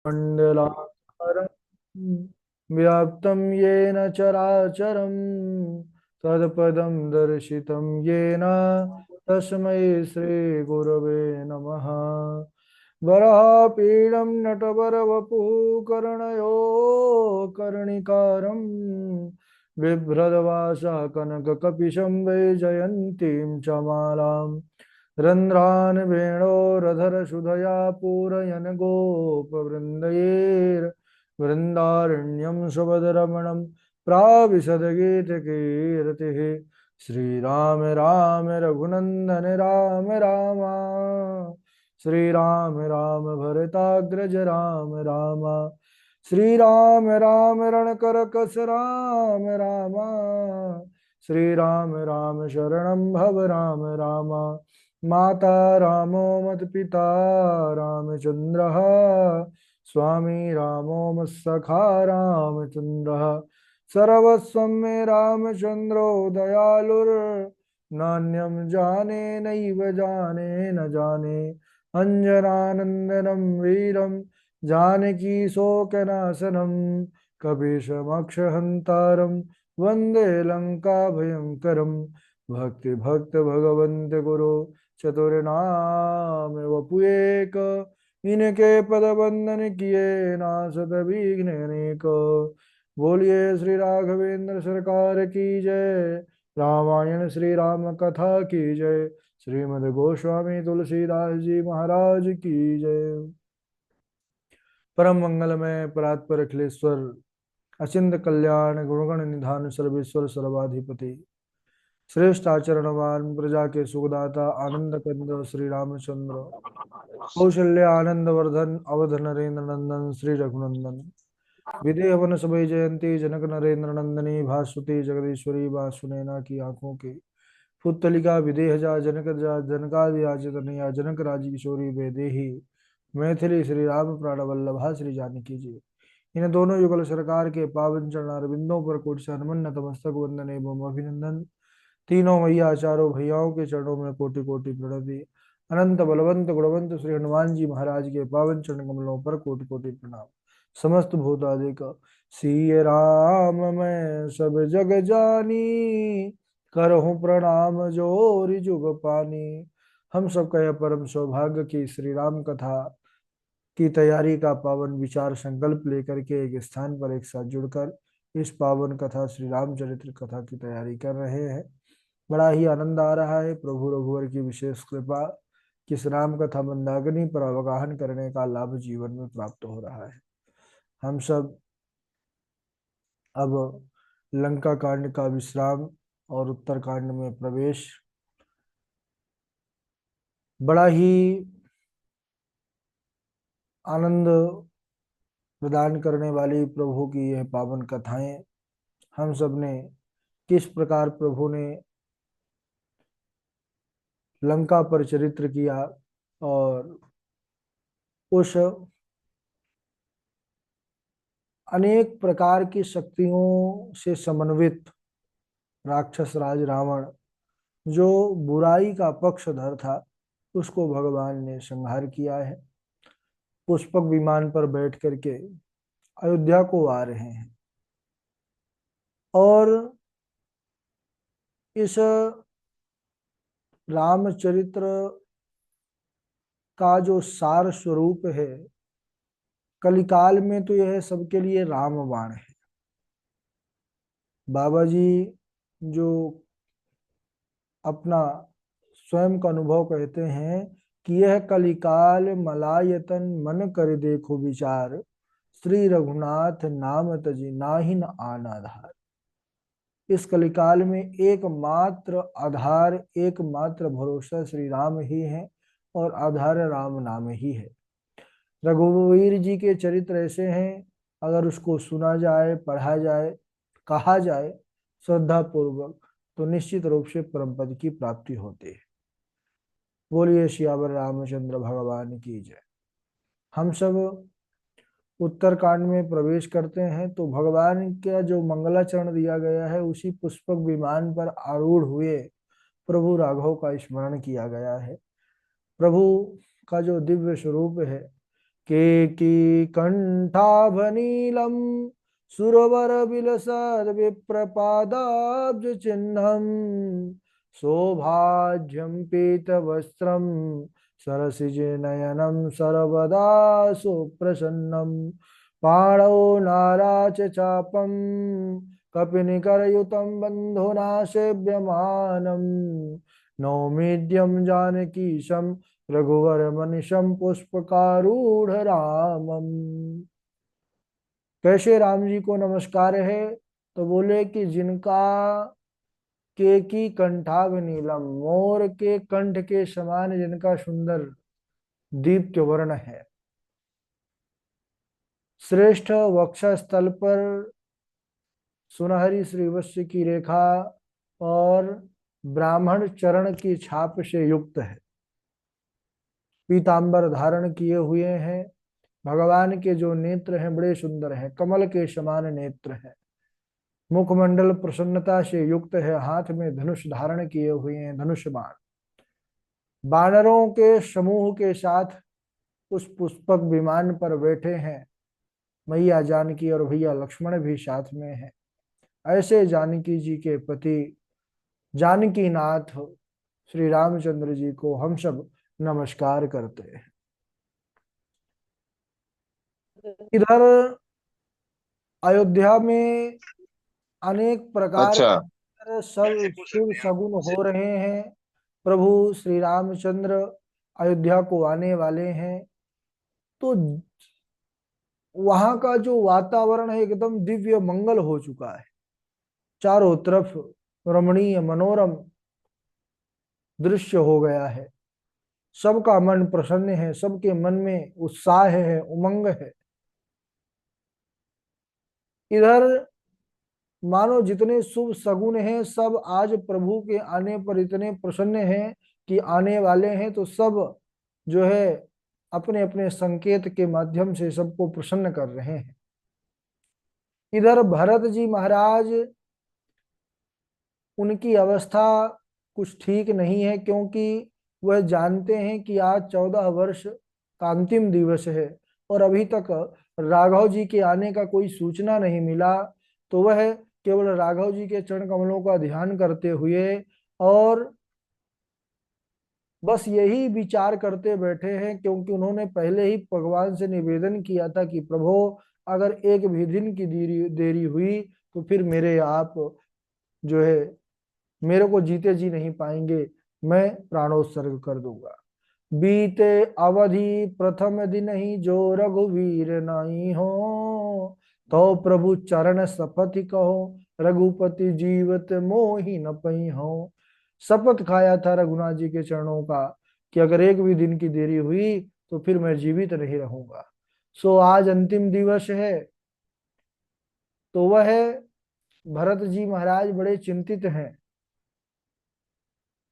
मण्डलाकारं व्याप्तं येन चराचरं तत्पदं दर्शितं येन तस्मै श्रीगुरवे नमः। वराहपीडं नटवरवपुः कर्णयो कर्णिकारं बिभ्रद्वासा कनककपिशं वैजयन्तीं च मालाम् रन्ध्रान् वेणोरधरसुधया पूरयन् गोपवृन्दैर्वृन्दारण्यं सुभद्रमणं प्राविशद्गीतकीर्तिः। श्रीराम राम रघुनन्दन राम राम श्रीराम राम भरताग्रज राम राम श्रीराम राम रणकरकस राम राम श्रीराम राम शरणं भव राम राम। माता रामो मत् पिता रामचन्द्रः स्वामी रामो मत्सखा रामचन्द्रः सर्वस्वं मे रामचन्द्रो दयालुर्नान्यं जाने नैव जाने न जाने अञ्जनानन्दनं वीरं जानकी शोकनाशनं कपीशमक्षहन्तारं वन्दे लङ्काभयङ्करम्। भक्ति भक्त भगवंत गुरु चतुर्नाम वपु एक इनके पद बंदन किए नासत विघ्न अनेक। बोलिए श्री राघवेंद्र सरकार की जय। रामायण श्री राम कथा की जय। श्रीमद् गोस्वामी तुलसीदास जी महाराज की जय। परम मंगलमय परात्पर अखिलेश्वर अचिंत कल्याण गुणगण निधान सर्वेश्वर सर्वाधिपति श्रेष्ठ आचरणवान प्रजा के सुखदाता आनंद कंद श्री रामचंद्र कौशल्य आनंद वर्धन अवध नरेंद्र नंदन श्री रघुनंदन विदेह वन सबई जयंती जनक नरेंद्र नंदनी भास्वती जगदीश्वरी बासुनैना की आंखों की पुतलिका विदेह जा जनकादि तनया जनक राजी किशोरी बेदेही मैथिली श्री राम प्राण वल्लभा श्री जानकी जी। इन दोनों युगल सरकार के पावन चरण अरविंदों पर कोटि से हनुमन नतमस्तक वंदन एवं अभिनंदन। तीनों मैया चारों भैयाओं के चरणों में कोटि कोटि प्रणति। अनंत बलवंत गुणवंत श्री हनुमान जी महाराज के पावन चरण कमलों पर कोटि कोटि प्रणाम। समस्त भूतादिक सिय राम मैं सब जग जानी करहूँ प्रणाम जोरि जुग पानी। हम सब का परम सौभाग्य की श्री राम कथा की तैयारी का पावन विचार संकल्प लेकर के एक स्थान पर एक साथ जुड़कर इस पावन कथा श्री रामचरित्र कथा की तैयारी कर रहे हैं। बड़ा ही आनंद आ रहा है। प्रभु रघुवर की विशेष कृपा किस राम कथा मंदाकिनी पर अवगाहन करने का लाभ जीवन में प्राप्त हो रहा है। हम सब अब लंका कांड का विश्राम और उत्तर कांड में प्रवेश। बड़ा ही आनंद प्रदान करने वाली प्रभु की यह पावन कथाएं हम सब ने किस प्रकार प्रभु ने लंका पर चरित्र किया और उस अनेक प्रकार की शक्तियों से समन्वित राक्षस राज रावण जो बुराई का पक्षधर था उसको भगवान ने संहार किया है। पुष्पक विमान पर बैठ करके अयोध्या को आ रहे हैं और इस रामचरित्र का जो सार स्वरूप है कलिकाल में तो यह सबके लिए रामबाण है। बाबा जी जो अपना स्वयं का अनुभव कहते हैं कि यह कलिकाल मलायतन मन कर देखो विचार श्री रघुनाथ नाम तजी नाहिन आन आधार। इस कलिकाल में एकमात्र आधार एकमात्र भरोसा श्री राम ही है और आधार राम नाम ही है। रघुवीर जी के चरित्र ऐसे हैं अगर उसको सुना जाए पढ़ा जाए कहा जाए श्रद्धा पूर्वक तो निश्चित रूप से परम पद की प्राप्ति होती है। बोलिए सियावर रामचंद्र भगवान की जय। हम सब उत्तर कांड में प्रवेश करते हैं तो भगवान का जो मंगलाचरण दिया गया है उसी पुष्पक विमान पर आरूढ़ हुए प्रभु राघव का स्मरण किया गया है। प्रभु का जो दिव्य स्वरूप है केकी कंठाभनीलम सुरवर विलसद विप्रपादाब्ज चिन्हम सौभाज्यम पीतवस्त्रम सरसिज नयनम सर्वदा सुप्रसन्नम पाणौ नाराच चापम कपिनिकरयुतं बन्धुना सेव्यमानम् नौमीड्यं जानकीशं रघुवर मनिशं पुष्पकारूढ़ रामम। कैसे राम जी को नमस्कार है? तो बोले कि जिनका केकी कंठाभ नीलम, मोर के कंठ के समान जिनका सुंदर दीप्त वर्ण है, श्रेष्ठ वक्षस्थल पर सुनहरी श्रीवत्स की रेखा और ब्राह्मण चरण की छाप से युक्त है, पीतांबर धारण किए हुए हैं। भगवान के जो नेत्र हैं बड़े सुंदर हैं, कमल के समान नेत्र हैं। मुखमंडल प्रसन्नता से युक्त है, हाथ में धनुष धारण किए हुए हैं, धनुष बाण। बानरों के समूह के साथ उस पुष्पक विमान पर बैठे हैं। मैया जानकी और भैया लक्ष्मण भी साथ में हैं। ऐसे जानकी जी के पति जानकी नाथ श्री रामचंद्र जी को हम सब नमस्कार करते हैं। इधर अयोध्या में अनेक प्रकार अच्छा। के सब शुभ शगुन हो रहे हैं। प्रभु श्री रामचंद्र अयोध्या को आने वाले हैं, तो वहां का जो वातावरण है एकदम दिव्य मंगल हो चुका है। चारों तरफ रमणीय मनोरम दृश्य हो गया है। सबका मन प्रसन्न है, सबके मन में उत्साह है, उमंग है। इधर मानो जितने शुभ सगुन हैं सब आज प्रभु के आने पर इतने प्रसन्न हैं कि आने वाले हैं, तो सब जो है अपने अपने संकेत के माध्यम से सबको प्रसन्न कर रहे हैं। इधर भरत जी महाराज, उनकी अवस्था कुछ ठीक नहीं है, क्योंकि वह जानते हैं कि आज 14 वर्ष का अंतिम दिवस है और अभी तक राघव जी के आने का कोई सूचना नहीं मिला। तो वह केवल राघव जी के चरण कमलों का ध्यान करते हुए और बस यही विचार करते बैठे हैं, क्योंकि उन्होंने पहले ही भगवान से निवेदन किया था कि प्रभु अगर एक भी दिन की देरी देरी हुई तो फिर मेरे आप जो है मेरे को जीते जी नहीं पाएंगे, मैं प्राणोत्सर्ग कर दूंगा। बीते अवधि प्रथम दिन ही जो रघुवीर नहीं हो, तो प्रभु चरण शपथ कहो रघुपति जीवत मोहि न पई हो। शपथ खाया था रघुनाथ जी के चरणों का कि अगर एक भी दिन की देरी हुई तो फिर मैं जीवित नहीं रहूंगा। सो आज अंतिम दिवस है, तो वह भरत जी महाराज बड़े चिंतित हैं,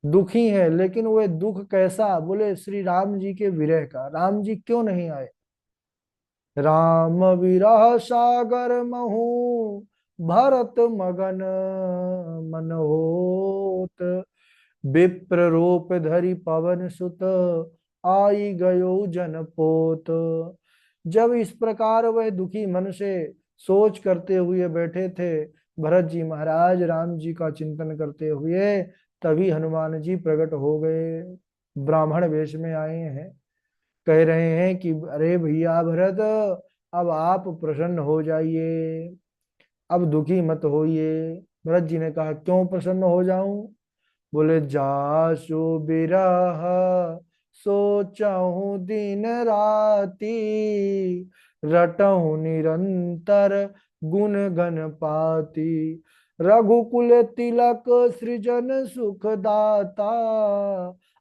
दुखी है। लेकिन वह दुख कैसा? बोले श्री राम जी के विरह का। राम जी क्यों नहीं आए? राम विरह सागर महु भरत मगन मन होत, विप्र रूप धरि पवन सुत आई गयो जनपोत। जब इस प्रकार वह दुखी मन से सोच करते हुए बैठे थे, भरत जी महाराज राम जी का चिंतन करते हुए, तभी हनुमान जी प्रकट हो गए, ब्राह्मण वेश में आए हैं। कह रहे हैं कि अरे भैया भरत, अब आप प्रसन्न हो जाइए, अब दुखी मत होइए। भरत जी ने कहा क्यों प्रसन्न हो जाऊं? बोले जासु बिरह सोचहु दिन राती, रटहु निरंतर गुण गण पाती, रघुकुल तिलक सृजन सुख दाता,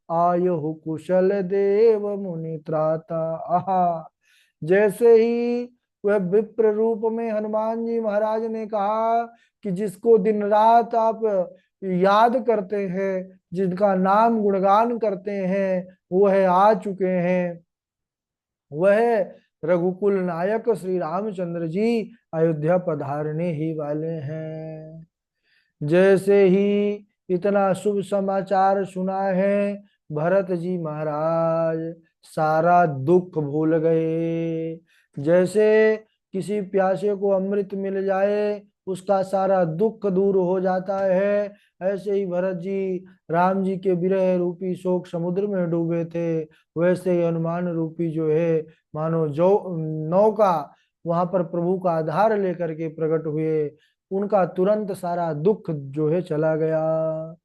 आयु कुशल देव मुनि त्राता। आहा, जैसे ही वह विप्र रूप में हनुमान जी महाराज ने कहा कि जिसको दिन रात आप याद करते हैं, जिनका नाम गुणगान करते हैं, वह आ चुके हैं। वह रघुकुल नायक श्री रामचंद्र जी अयोध्या पधारने ही वाले हैं। जैसे ही इतना शुभ समाचार सुना है, भरत जी महाराज सारा दुख भूल गए। जैसे किसी प्यासे को अमृत मिल जाए, उसका सारा दुख दूर हो जाता है, ऐसे ही भरत जी राम जी के विरह रूपी शोक समुद्र में डूबे थे। वैसे ही हनुमान रूपी जो है, मानो जो नौका वहां पर प्रभु का आधार लेकर के प्रकट हुए, उनका तुरंत सारा दुख जो है चला गया।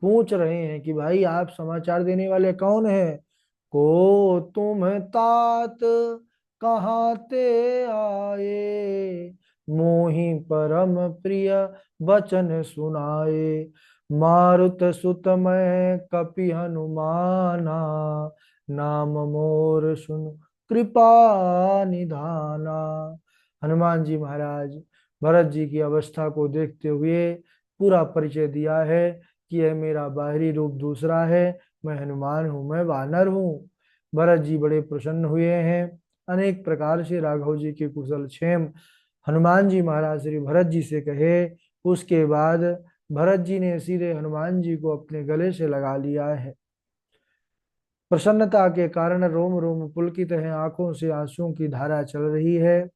पूछ रहे हैं कि भाई आप समाचार देने वाले कौन है? को तुम तात कहाँ ते आए, मोहि परम प्रिय वचन सुनाए। मारुत सुत मैं कपि हनुमाना, नाम मोर सुन कृपा निधाना। हनुमान जी महाराज भरत जी की अवस्था को देखते हुए पूरा परिचय दिया है कि यह मेरा बाहरी रूप दूसरा है, मैं हनुमान हूँ, मैं वानर हूँ। भरत जी बड़े प्रसन्न हुए हैं। अनेक प्रकार से राघव जी के कुशल क्षेम हनुमान जी महाराज श्री भरत जी से कहे। उसके बाद भरत जी ने सीधे हनुमान जी को अपने गले से लगा लिया है। प्रसन्नता के कारण रोम रोम पुलकित है, आंखों से आंसुओं की धारा चल रही है।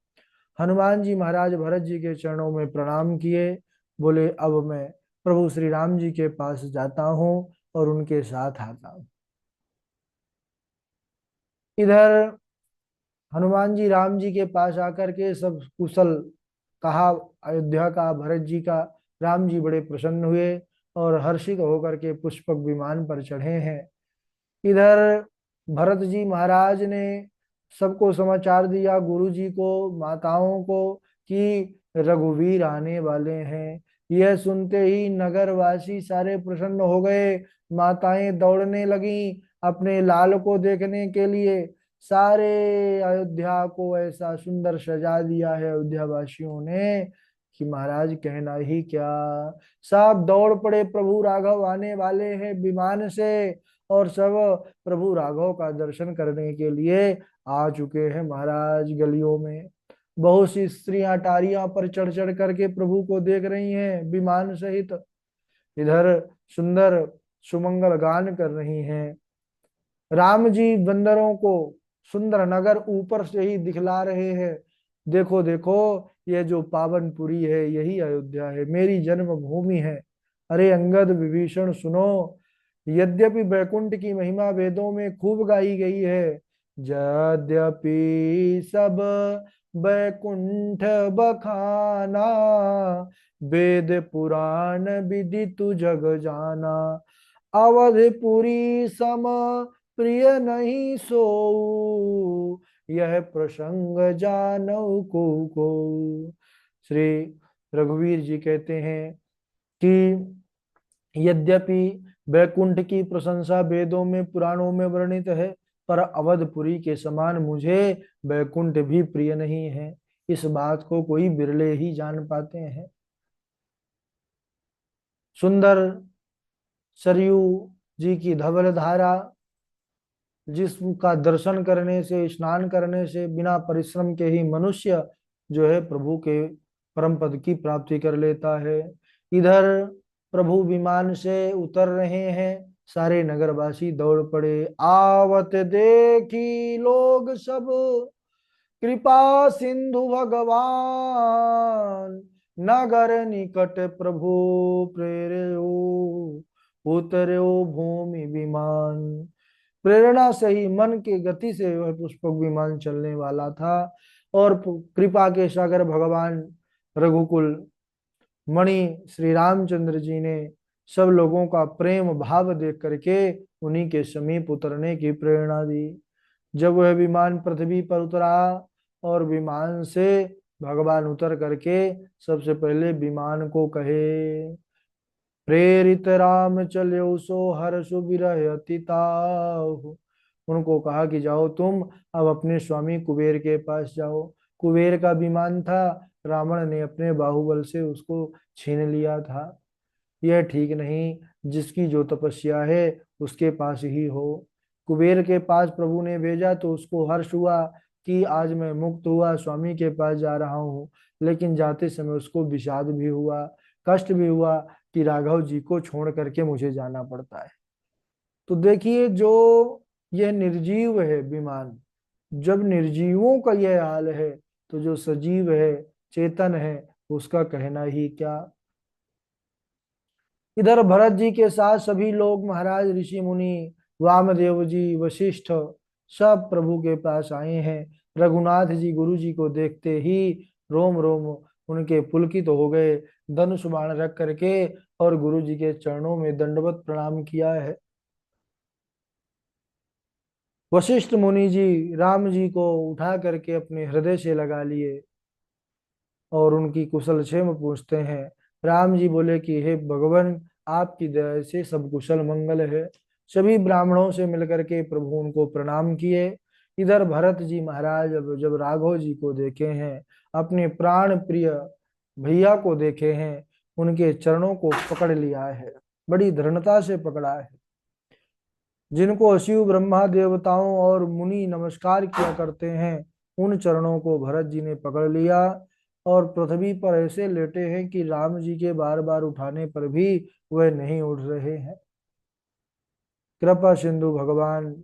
हनुमान जी महाराज भरत जी के चरणों में प्रणाम किए, बोले अब मैं प्रभु श्री राम जी के पास जाता हूँ और उनके साथ आता हूँ। इधर हनुमान जी राम जी के पास आकर के सब कुशल कहा, अयोध्या का, भरत जी का। राम जी बड़े प्रसन्न हुए और हर्षित होकर के पुष्पक विमान पर चढ़े हैं। इधर भरत जी महाराज ने सबको समाचार दिया, गुरु जी को, माताओं को, कि रघुवीर आने वाले हैं। यह सुनते ही नगरवासी सारे प्रसन्न हो गए। माताएं दौड़ने लगी अपने लाल को देखने के लिए। सारे अयोध्या को ऐसा सुंदर सजा दिया है अयोध्या वासियों ने कि महाराज कहना ही क्या। सब दौड़ पड़े, प्रभु राघव आने वाले हैं विमान से, और सब प्रभु राघव का दर्शन करने के लिए आ चुके हैं महाराज। गलियों में बहुत सी स्त्रियां टारियां पर चढ़ चढ़ करके प्रभु को देख रही हैं विमान सहित। इधर सुंदर सुमंगल गान कर रही हैं। राम जी बंदरों को सुंदर नगर ऊपर से ही दिखला रहे हैं। देखो देखो, ये जो पावन पुरी है यही अयोध्या है, मेरी जन्मभूमि है। अरे अंगद विभीषण सुनो, यद्यपि वैकुंठ की महिमा वेदों में खूब गाई गई है, यद्यपि सब वैकुंठ बखाना, वेद पुराण विदितु जग जाना, अवधपुरी सम प्रिय नहीं सोऊ, यह प्रसंग जानऊ को। श्री रघुवीर जी कहते हैं कि यद्यपि वैकुंठ की प्रशंसा वेदों में पुराणों में वर्णित है, पर अवधपुरी के समान मुझे वैकुंठ भी प्रिय नहीं है। इस बात को कोई बिरले ही जान पाते हैं। सुंदर सरयू जी की धवल धारा, जिसका दर्शन करने से, स्नान करने से बिना परिश्रम के ही मनुष्य जो है प्रभु के परम पद की प्राप्ति कर लेता है। इधर प्रभु विमान से उतर रहे हैं, सारे नगरवासी दौड़ पड़े। आवत देखी लोग सब, कृपा सिंधु भगवान, नगर निकट प्रभु प्रेरयो, उतर्यो भूमि विमान। प्रेरणा से ही, मन के गति से वह पुष्पक विमान चलने वाला था, और कृपा के सागर भगवान रघुकुल मणि श्री रामचंद्र जी ने सब लोगों का प्रेम भाव देख करके उन्हीं के समीप उतरने की प्रेरणा दी। जब वह विमान पृथ्वी पर उतरा और विमान से भगवान उतर करके सबसे पहले विमान को कहे, प्रेरित राम चलो सो हर्ष विरह अति ताहु। उनको कहा कि जाओ तुम अब अपने स्वामी कुबेर के पास जाओ। कुबेर का विमान था, रावण ने अपने बाहुबल से उसको छीन लिया था। यह ठीक नहीं, जिसकी जो तपस्या है उसके पास ही हो। कुबेर के पास प्रभु ने भेजा तो उसको हर्ष हुआ कि आज मैं मुक्त हुआ, स्वामी के पास जा रहा हूँ। लेकिन जाते समय उसको विषाद भी हुआ, कष्ट भी हुआ कि राघव जी को छोड़ करके मुझे जाना पड़ता है। तो देखिए, जो यह निर्जीव है विमान। जब निर्जीवों का यह हाल है तो जो सजीव है, चेतन है, उसका कहना ही क्या। इधर भरत जी के साथ सभी लोग, महाराज, ऋषि मुनि, वामदेव जी, वशिष्ठ, सब प्रभु के पास आए हैं। रघुनाथ जी गुरु जी को देखते ही रोम रोम उनके पुलकित हो गए, धनुष बाण रख करके और गुरु जी के चरणों में दंडवत प्रणाम किया है। वशिष्ठ मुनि जी राम जी को उठा करके अपने हृदय से लगा लिए और उनकी कुशल क्षेम पूछते हैं। राम जी बोले कि हे भगवान, आपकी दया से सब कुशल मंगल है। सभी ब्राह्मणों से मिलकर के प्रभु उनको प्रणाम किए। इधर भरत जी महाराज जब राघव जी को देखे हैं, अपने प्राण प्रिय भैया को देखे हैं, उनके चरणों को पकड़ लिया है, बड़ी दृढ़ता से पकड़ा है। जिनको शिव ब्रह्मा देवताओं और मुनि नमस्कार किया करते हैं, उन चरणों को भरत जी ने पकड़ लिया और पृथ्वी पर ऐसे लेटे हैं कि राम जी के बार बार उठाने पर भी वह नहीं उठ रहे हैं। कृपा सिंधु भगवान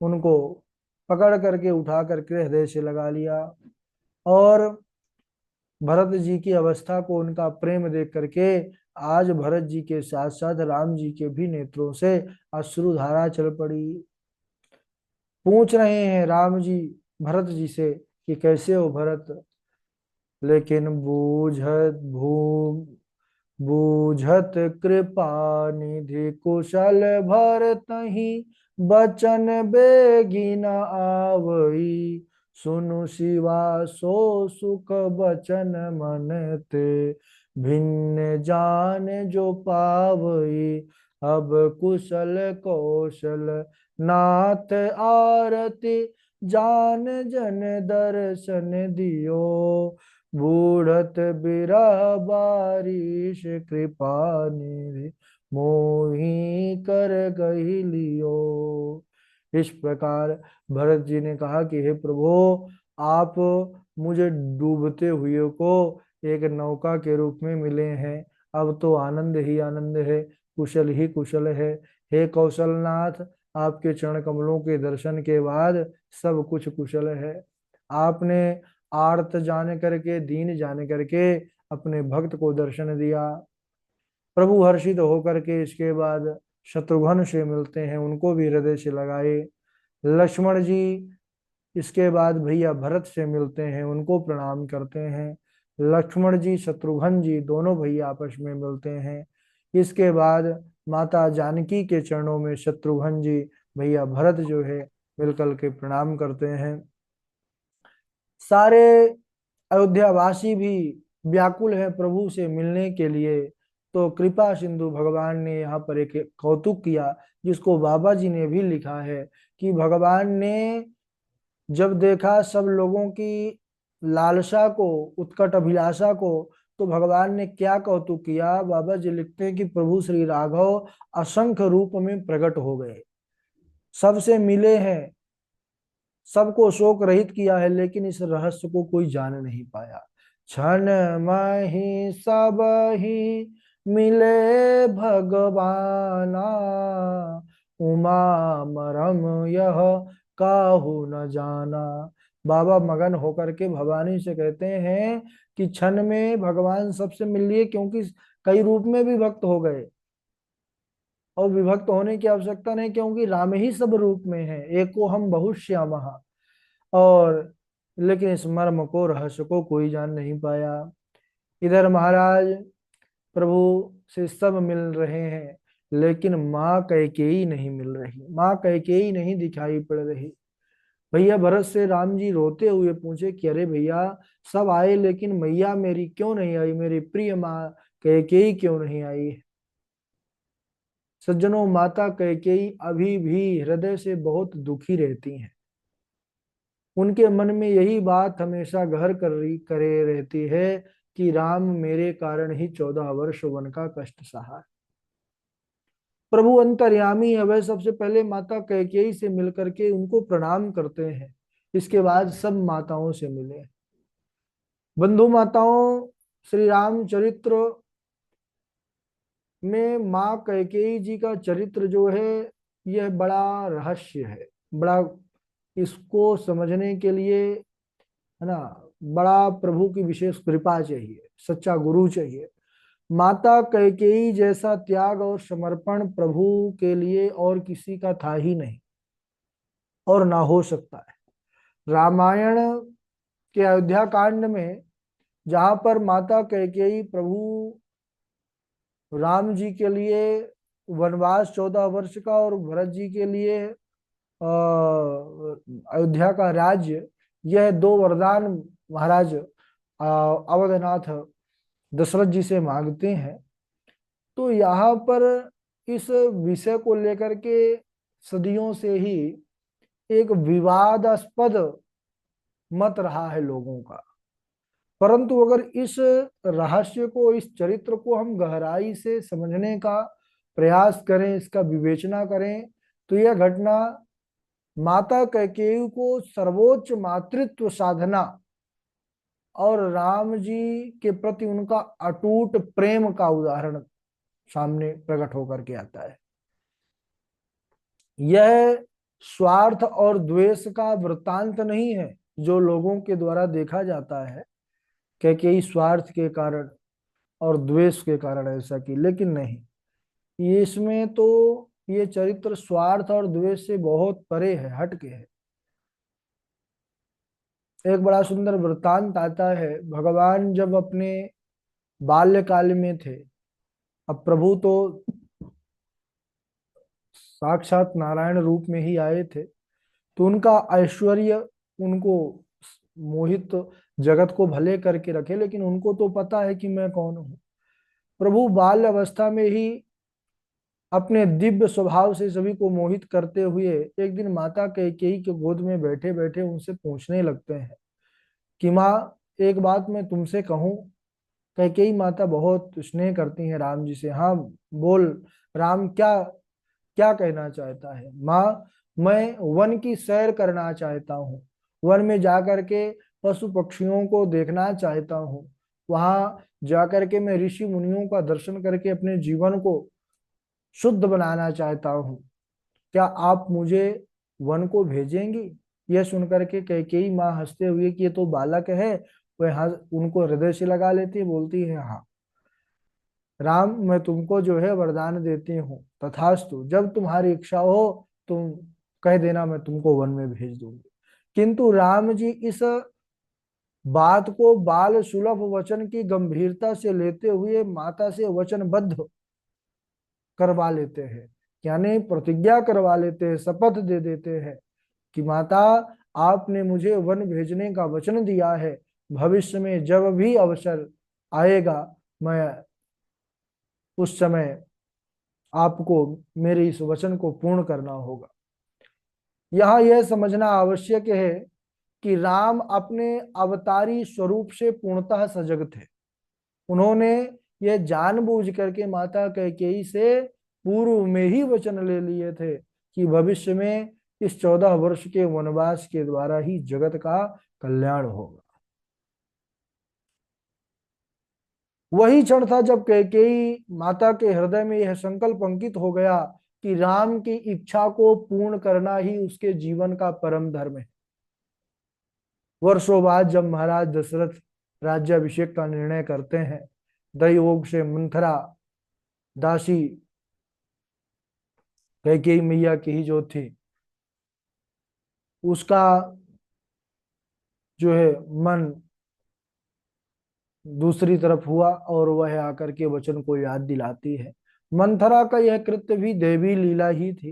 उनको पकड़ करके उठा करके हृदय से लगा लिया और भरत जी की अवस्था को, उनका प्रेम देख करके आज भरत जी के साथ साथ राम जी के भी नेत्रों से अश्रुधारा चल पड़ी। पूछ रहे हैं राम जी भरत जी से कि कैसे हो भरत। लेकिन बूझत कृपा निधि कुशल भरत ही, बचन बेगी न आवई। सुनु शिवा सो सुख बचन मन ते, भिन्न जान जो पावई। अब कुशल कौशल नाथ आरती, जान जन दर्शन दियो। बूढ़त बिरह बारिश कृपा निधि, मोही कर गही लियो। इस प्रकार भरत जी ने कहा कि हे प्रभु, आप मुझे डूबते हुए को एक नौका के रूप में मिले हैं। अब तो आनंद ही आनंद है, कुशल ही कुशल है। हे कौशलनाथ, आपके चरण कमलों के दर्शन के बाद सब कुछ कुशल है। आपने आर्त जान करके, दीन जान करके अपने भक्त को दर्शन दिया। प्रभु हर्षित होकर के इसके बाद शत्रुघ्न से मिलते हैं, उनको भी हृदय से लगाए। लक्ष्मण जी इसके बाद भैया भरत से मिलते हैं, उनको प्रणाम करते हैं। लक्ष्मण जी शत्रुघ्न जी दोनों भैया आपस में मिलते हैं। इसके बाद माता जानकी के चरणों में शत्रुघ्न जी भैया भरत जो है मिलकर के प्रणाम करते हैं। सारे अयोध्यावासी भी व्याकुल हैं प्रभु से मिलने के लिए। तो कृपा सिंधु भगवान ने यहाँ पर एक कौतुक किया, जिसको बाबा जी ने भी लिखा है कि भगवान ने जब देखा सब लोगों की लालसा को, उत्कट अभिलाषा को, तो भगवान ने क्या कौतुक किया। बाबा जी लिखते हैं कि प्रभु श्री राघव असंख्य रूप में प्रकट हो गए, सबसे मिले हैं, सबको शोक रहित किया है, लेकिन इस रहस्य को कोई जान नहीं पाया। क्षण मही सब ही मिले भगवाना, उमा मरम यह काहू न जाना। बाबा मगन होकर के भवानी से कहते हैं कि क्षण में भगवान सबसे मिल लिए, क्योंकि कई रूप में भी भक्त हो गए और विभक्त होने की आवश्यकता नहीं, क्योंकि राम ही सब रूप में है, एको हम बहुश्यामः। और लेकिन इस मर्म को, रहस्य को कोई जान नहीं पाया। इधर महाराज प्रभु से सब मिल रहे हैं, लेकिन माँ कैकेयी नहीं मिल रही, माँ कैकेयी नहीं दिखाई पड़ रही। भैया भरत से राम जी रोते हुए पूछे कि अरे भैया, सब आए लेकिन मैया मेरी क्यों नहीं आई, मेरी प्रिय माँ कैकेयी क्यों नहीं आई। सज्जनों, माता कैकेयी अभी भी हृदय से बहुत दुखी रहती हैं। उनके मन में यही बात हमेशा घर कर रही करे रहती है कि राम मेरे कारण ही 14 वर्ष वन का कष्ट सहा। प्रभु अंतर्यामी है, वह सबसे पहले माता कैकेयी से मिलकर के उनको प्रणाम करते हैं, इसके बाद सब माताओं से मिले। बंधु माताओं, श्री राम चरित्र में माँ कैकेयी जी का चरित्र जो है, यह बड़ा रहस्य है। बड़ा इसको समझने के लिए, है ना, बड़ा प्रभु की विशेष कृपा चाहिए, सच्चा गुरु चाहिए। माता कैकेयी जैसा त्याग और समर्पण प्रभु के लिए और किसी का था ही नहीं, और ना हो सकता है। रामायण के अयोध्या कांड में जहां पर माता कैकेयी प्रभु राम जी के लिए वनवास 14 वर्ष का और भरत जी के लिए अयोध्या का राज्य, यह दो वरदान महाराज अवधनाथ दशरथ जी से मांगते हैं, तो यहाँ पर इस विषय को लेकर के सदियों से ही एक विवादास्पद मत रहा है लोगों का। परंतु अगर इस रहस्य को, इस चरित्र को हम गहराई से समझने का प्रयास करें, इसका विवेचना करें, तो यह घटना माता कैकेयी को सर्वोच्च मातृत्व साधना और राम जी के प्रति उनका अटूट प्रेम का उदाहरण सामने प्रकट होकर के आता है। यह स्वार्थ और द्वेष का वृत्तांत नहीं है जो लोगों के द्वारा देखा जाता है, कैकेयी स्वार्थ के कारण और द्वेष के कारण ऐसा की, लेकिन नहीं, ये इसमें तो ये चरित्र स्वार्थ और द्वेष से बहुत परे है, हटके है। एक बड़ा सुंदर वृत्तांत आता है, भगवान जब अपने बाल्यकाल में थे, अब प्रभु तो साक्षात नारायण रूप में ही आए थे, तो उनका ऐश्वर्य उनको मोहित, जगत को भले करके रखे, लेकिन उनको तो पता है कि मैं कौन हूं। प्रभु बाल्य अवस्था में ही अपने दिव्य स्वभाव से सभी को मोहित करते हुए एक दिन माता कैकेयी के गोद में बैठे बैठे उनसे पूछने लगते हैं कि माँ, एक बात मैं तुमसे कहूं। कैकेयी माता बहुत स्नेह करती हैं राम जी से। हाँ बोल राम, क्या क्या कहना चाहता है? माँ, मैं वन की सैर करना चाहता हूँ, वन में जाकर के पशु पक्षियों को देखना चाहता हूँ, वहां जाकर के मैं ऋषि मुनियों का दर्शन करके अपने जीवन को शुद्ध बनाना चाहता हूँ। क्या आप मुझे वन को भेजेंगी? यह सुनकर के कैकेयी माँ हंसते हुए कि ये तो बालक है, वह उनको हृदय से लगा लेती है, बोलती है हाँ राम, मैं तुमको जो है वरदान देती हूँ, तथास्तु, जब तुम्हारी इच्छा हो तुम कह देना, मैं तुमको वन में भेज दूंगी। किंतु राम जी इस बात को बाल सुलभ वचन की गंभीरता से लेते हुए माता से वचनबद्ध करवा लेते हैं, यानी प्रतिज्ञा करवा लेते हैं, शपथ दे देते हैं कि माता, आपने मुझे वन भेजने का वचन दिया है, भविष्य में जब भी अवसर आएगा मैं उस समय आपको मेरे इस वचन को पूर्ण करना होगा। यहाँ यह समझना आवश्यक है कि राम अपने अवतारी स्वरूप से पूर्णतः सजग थे। उन्होंने यह जानबूझ करके माता कैकेयी से पूर्व में ही वचन ले लिए थे कि भविष्य में इस 14 वर्ष के वनवास के द्वारा ही जगत का कल्याण होगा। वही क्षण था जब कैकेयी माता के हृदय में यह संकल्प अंकित हो गया कि राम की इच्छा को पूर्ण करना ही उसके जीवन का परम धर्म है। वर्षों बाद जब महाराज दशरथ राज्याभिषेक का निर्णय करते हैं, दैवयोग से मंथरा दासी कैकेयी मैया की ही जो थी, उसका जो है मन दूसरी तरफ हुआ और वह आकर के वचन को याद दिलाती है। मंथरा का यह कृत्य भी देवी लीला ही थी,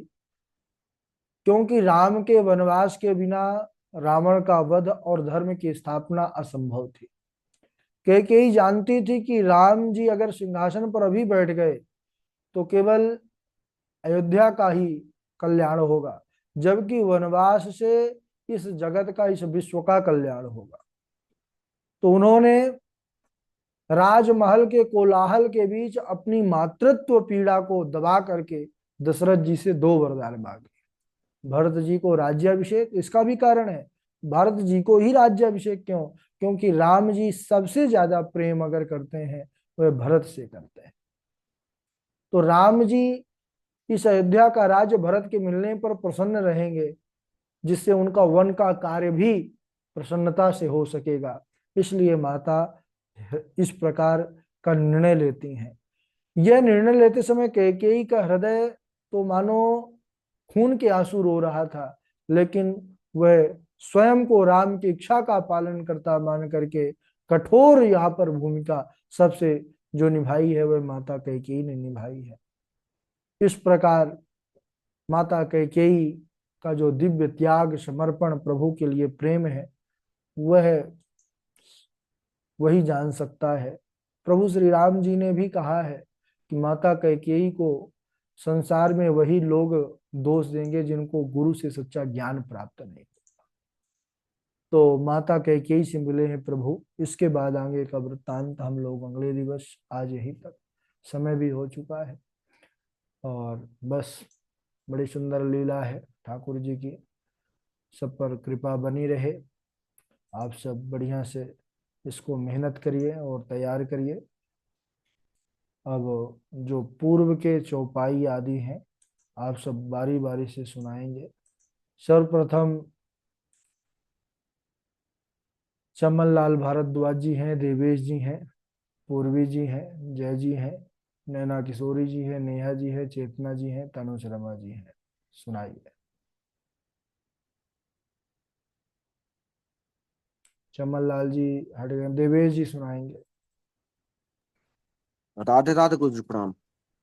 क्योंकि राम के वनवास के बिना रावण का वध और धर्म की स्थापना असंभव थी। कैकेयी जानती थी कि राम जी अगर सिंहासन पर अभी बैठ गए तो केवल अयोध्या का ही कल्याण होगा, जबकि वनवास से इस जगत का, इस विश्व का कल्याण होगा। तो उन्होंने राजमहल के कोलाहल के बीच अपनी मातृत्व पीड़ा को दबा करके दशरथ जी से 2 वरदान मांगे। भरत जी को राज्याभिषेक, इसका भी कारण है, भरत जी को ही राज्याभिषेक क्यों? क्योंकि राम जी सबसे ज्यादा प्रेम अगर करते हैं वह भरत से करते हैं। तो राम जी इस अयोध्या का राज्य भरत के मिलने पर प्रसन्न रहेंगे, जिससे उनका वन का कार्य भी प्रसन्नता से हो सकेगा। इसलिए माता इस प्रकार का निर्णय लेती हैं। यह निर्णय लेते समय कैकेयी का हृदय तो मानो खून के आंसू रो रहा था, लेकिन वह स्वयं को राम की इच्छा का पालन करता मान करके कठोर यहाँ पर भूमिका सबसे जो निभाई है वह माता कैकेयी ने निभाई है। इस प्रकार माता कैकेयी का जो दिव्य त्याग समर्पण प्रभु के लिए प्रेम है, वह वही जान सकता है। प्रभु श्री राम जी ने भी कहा है कि माता कैकेयी को संसार में वही लोग दोष देंगे जिनको गुरु से सच्चा ज्ञान प्राप्त नहीं। तो माता कैकेयी से मिले हैं प्रभु। इसके बाद आगे का वृत्तांत हम लोग अगले दिवस, आज यहीं तक, समय भी हो चुका है। और बस बड़ी सुंदर लीला है ठाकुर जी की, सब पर कृपा बनी रहे। आप सब बढ़िया से इसको मेहनत करिए और तैयार करिए। अब जो पूर्व के चौपाई आदि हैं, आप सब बारी बारी से सुनाएंगे। सर्वप्रथम चमन लाल भारद्वाज जी हैं, देवेश जी हैं, पूर्वी जी हैं, जय जी हैं, नैना किशोरी जी हैं, नेहा जी है, चेतना जी हैं, तनुज रमा जी हैं। सुनाइए। चमन लाल जी हट गए, देवेश जी सुनाएंगे। राधे राधे गुरु जी प्रणाम।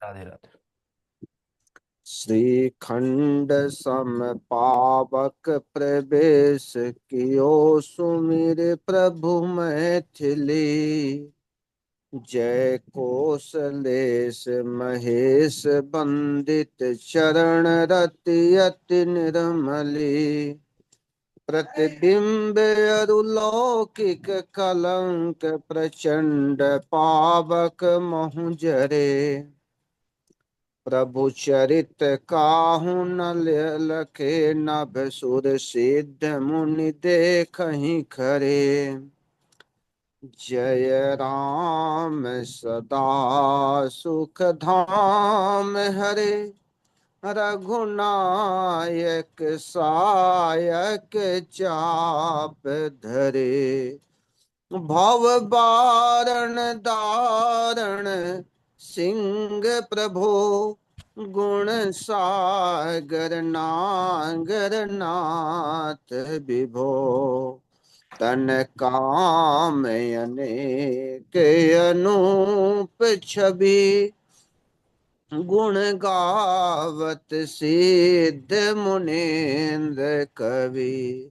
राधे राधे। श्रीखंड सम पावक प्रवेश कियो सुमिर प्रभु मैथिली। जय कोसलेश महेश बंदित चरण रति अति निर्मली। प्रतिबिंब अरुलौकिक कलंक प्रचंड पावक महु जरे। प्रभु चरित काहू न लखे नभ सुर सिद्ध मुनि देखहि खरे। जय राम सदा सुख धाम हरे। रघुनायक सायक चाप धरे। भव बारण दारण सिंह प्रभो। गुण सागर नागर नाथ विभो। तन काम अनेक अनूप छवि। गुण गावत सिद्ध मुनीन्द्र कवि।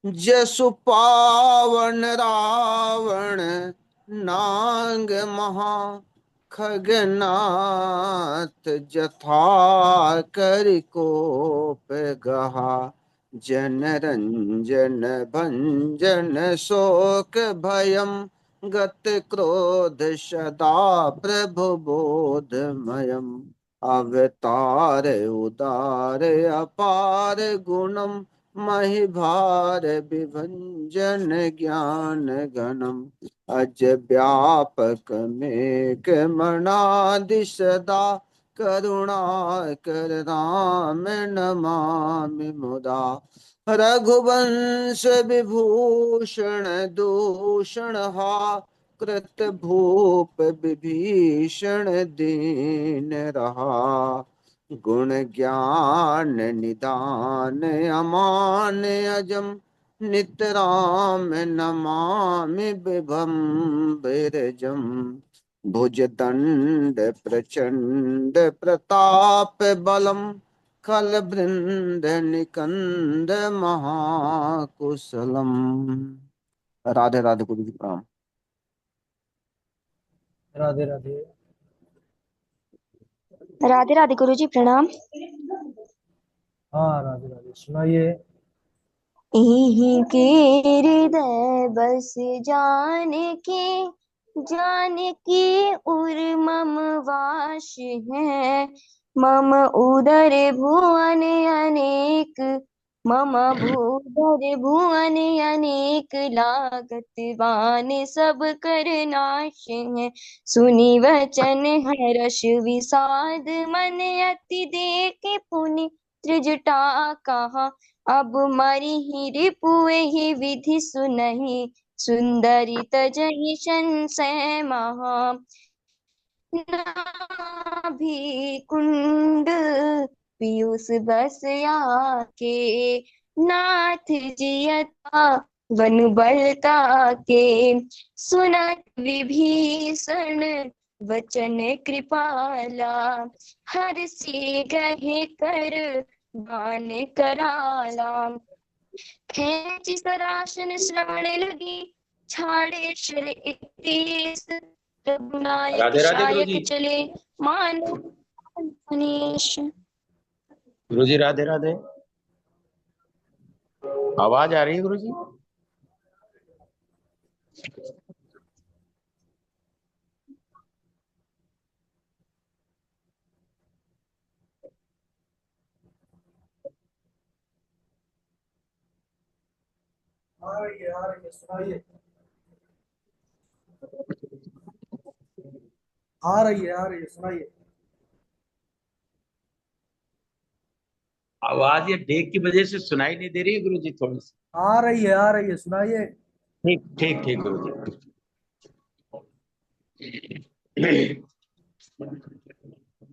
जसु पावन रावण नांग महा। खगनाथ जथा कर कोप गहा। जनरंजन भंजन शोक भयम। गत क्रोध सदा प्रभु बोधमयम। अवतार उदार अपार गुणम। महि भार विभंजन ज्ञान गणम। अज व्यापक मेघ मनादि सदा। करुणा कर राम नमामि मुदा। रघुवंश विभूषण दूषण हा। कृत भूप विभीषण दीन रहा। गुण ज्ञान निदान अमान अजम। नित राम नमामि विभम बिरजम। भुज दंड प्रचंड प्रताप बलम। खल वृंद निकंद महाकुशलम। राधे राधे गुरु जी प्रणाम। राधे राधे। राधे राधे गुरु जी प्रणाम। हाँ राधे राधे, सुनाइए। यहीं के हृदय बस जान के उर मम वास है। मम उदर भुवन अनेक मम भूधर भुवन अनेक लागत वान सब कर नाश है। सुनि वचन हर्ष विषाद मन अति देख पुनि त्रिजटा कहा। अब मरि ही रिपुए ही विधि सुनहि, सुंदरी तजहि संशय महा। नाभि कुंड पीयूष बस के, नाथ जियता वन बलता के। सुनत विभीषण वचन कृपाला, हरषि गहे कर बाण कराला। खेची सरासन श्रवण लगी, छाड़े शर इतीस। रघुनायक राधे राधे गुरु शायक जी। चले, मानो मनीष। गुरु जी राधे राधे। आवाज आ रही है गुरु जी? आ रही है, सुनाइए। आ रही है, सुनाइए। आवाज ये डेक की वजह से सुनाई नहीं दे रही है गुरु जी थोड़ी सी। आ रही है, सुनाइए। ठीक ठीक ठीक गुरु जी।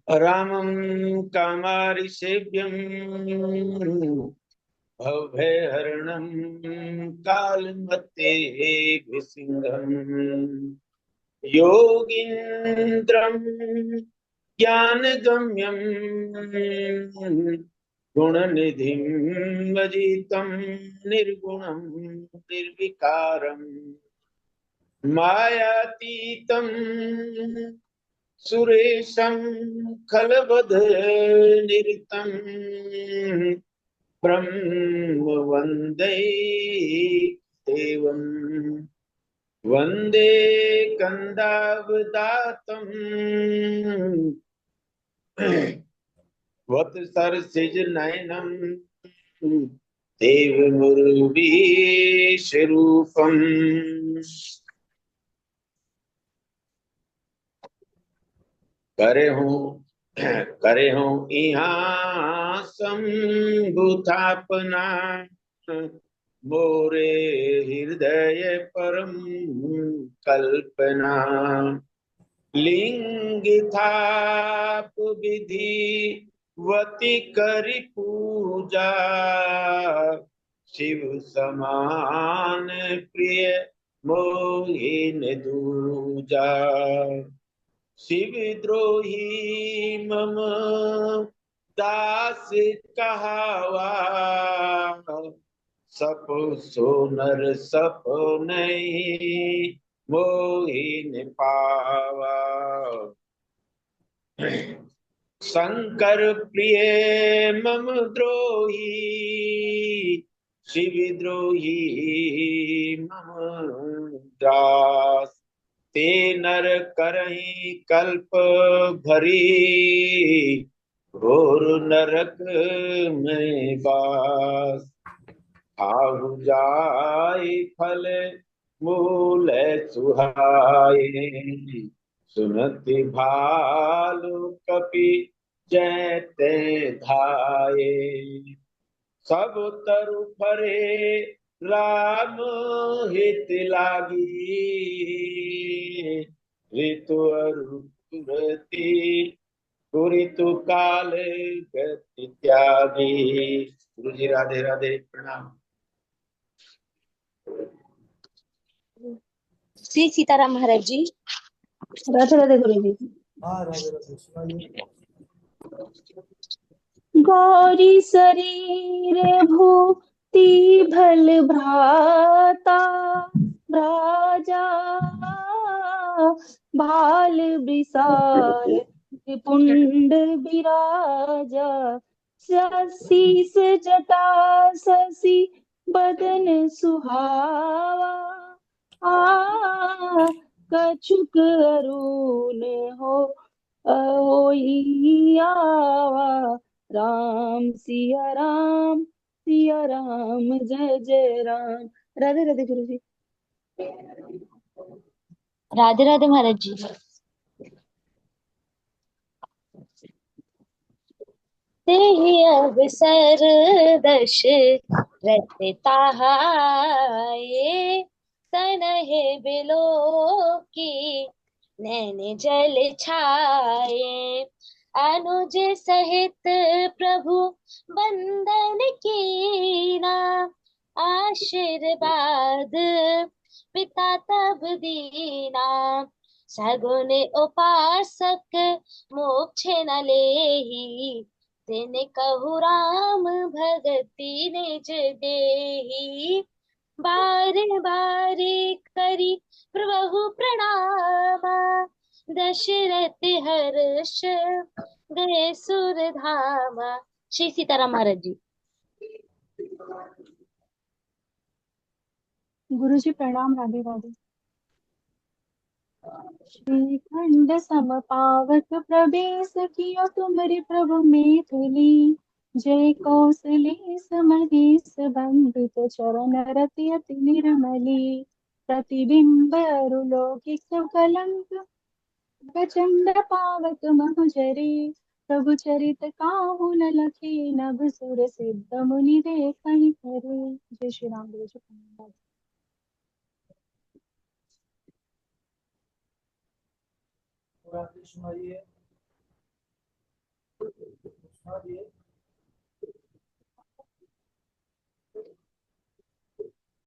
रामं कामारि सेव्यं भवभयहरणं कालमत्तेभिसिंहम् योगीन्द्रं ज्ञानगम्यं गुणनिधिं वजितं निर्गुणं निर्विकारम् मायातीतं सुरेशं खलवधनिरतं ब्रह्म वन्दे देवम् वन्दे कन्दावदातं वत्सरसिजनयनं देवमुर्वीशरूपम्। करे हूँ यहाँ संबुथापना मोरे हृदय परम कल्पना लिंग थाप विधि वति करि पूजा शिव समान प्रिय मोहिन दूजा शिवद्रोही मम दास कहावा सप सोनर सप नहीं मोहिन पावा शंकर प्रिय मम द्रोही शिवद्रोही मम दास ते नर करहि कल्प भरी घोर नरक में बास खाहु जाय फल मूल सुहाए सुनति भालु कपि जैते धाये सब तरु फरे राम हित लागी ऋतु अरुति ऋतु काल गति त्यागी। गुरु जी राधे राधे प्रणाम। श्री सीताराम महाराज जी। राधे राधे गुरु जी। हाँ, राधे राधे, सुनाइए। गौरी शरीर भूति भल भ्राता भ्राजा भाल विशाल पुंड विराजा शीस जटा शशि बदन सुहावा कछुक अरुण होई आवा राम सिया राम जय जय राम। राधे राधे गुरु जी। राधे राधे महाराज जी। तेहि अवसर दशरथ ताहाए, तनहि बिलो की नैन जल छाए। अनुज सहित प्रभु बंदन कीना, आशीर्वाद पिता तब दीना। सगुन उपासक मोक्ष न लेहि, तिन कहु राम भगति निज देहि। बार बार करी प्रभु प्रणामा, दशरथ हर्ष गए सुर धामा। श्री सीताराम महाराज जी। गुरु जी प्रणाम। राधे राधे। श्रीखंड सम पावक प्रवेश कियो तुम्हारी प्रभु मिथिली। जय कौशले समधीस बंदित चरण रति अति निर्मली। प्रतिबिंब अरुलौकिक कलंक, प्रचंड पावक महुजरी। प्रभु चरित काहू न लखे, नभ सुर सिद्ध मुनि देखहि परे। जय श्री राम। गुरु जी प्रणाम। सुनाइए।